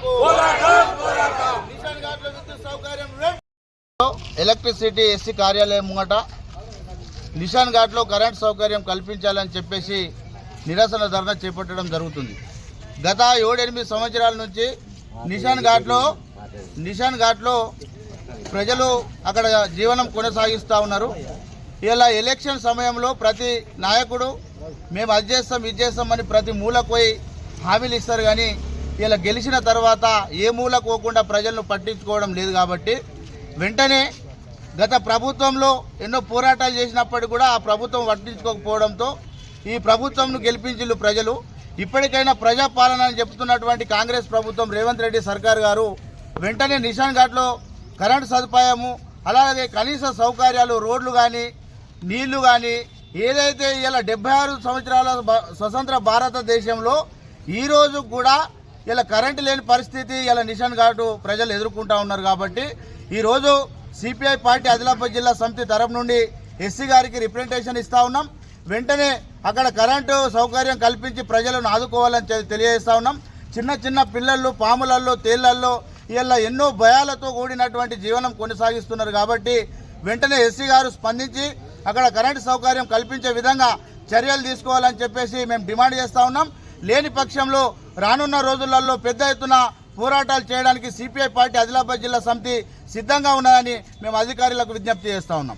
నిషాన్ ఘాట్లో విద్యుత్ సౌకర్యం ఎలక్ట్రిసిటీ ఎస్సీ కార్యాలయం ముంగట నిషాన్ ఘాట్లో కరెంట్ సౌకర్యం కల్పించాలని చెప్పేసి నిరసన ధర్నా చేపట్టడం జరుగుతుంది. గత 7-8 సంవత్సరాల నుంచి నిషాన్ ఘాట్లో ప్రజలు అక్కడ జీవనం కొనసాగిస్తూ ఉన్నారు. ఇలా ఎలక్షన్ సమయంలో ప్రతి నాయకుడు మేము అది చేస్తాం ఇది చేస్తామని ప్రతి మూలకు పోయి హామీలు ఇస్తారు, కానీ ఇలా గెలిచిన తర్వాత ఏ మూలకు పోకుండా ప్రజలను పట్టించుకోవడం లేదు. కాబట్టి వెంటనే గత ప్రభుత్వంలో ఎన్నో పోరాటాలు చేసినప్పటికీ కూడా ఆ ప్రభుత్వం పట్టించుకోకపోవడంతో ఈ ప్రభుత్వంను గెలిపించిన ప్రజలు ఇప్పటికైనా ప్రజాపాలన అని చెప్తున్నటువంటి కాంగ్రెస్ ప్రభుత్వం రేవంత్ రెడ్డి సర్కార్ గారు వెంటనే నిషాన్ ఘాట్లో కరెంటు సదుపాయము, అలాగే కనీస సౌకర్యాలు, రోడ్లు కానీ నీళ్లు కానీ ఏదైతే ఇలా 76 సంవత్సరాల స్వతంత్ర భారతదేశంలో ఈరోజు కూడా ఇలా కరెంటు లేని పరిస్థితి ఇలా నిషాన్ ఘాటు ప్రజలు ఎదుర్కొంటూ ఉన్నారు. కాబట్టి ఈరోజు సిపిఐ పార్టీ ఆదిలాబాద్ జిల్లా సమితి తరఫు నుండి ఎస్సీ గారికి రిప్రజెంటేషన్ ఇస్తా ఉన్నాం. వెంటనే అక్కడ కరెంటు సౌకర్యం కల్పించి ప్రజలను ఆదుకోవాలని తెలియజేస్తా ఉన్నాం. చిన్న చిన్న పిల్లలు పాములల్లో తేళ్లల్లో ఇలా ఎన్నో భయాలతో కూడినటువంటి జీవనం కొనసాగిస్తున్నారు. కాబట్టి వెంటనే ఎస్సీ గారు స్పందించి అక్కడ కరెంటు సౌకర్యం కల్పించే విధంగా చర్యలు తీసుకోవాలని చెప్పేసి మేము డిమాండ్ చేస్తా ఉన్నాం. లేని పక్షంలో రానున్న రోజులలో పెద్ద ఎత్తున పోరాటాలు చేయడానికి సిపిఐ పార్టీ ఆదిలాబాద్ జిల్లా సమితి సిద్ధంగా ఉన్నదని మేము అధికారులకు విజ్ఞప్తి చేస్తా ఉన్నాం.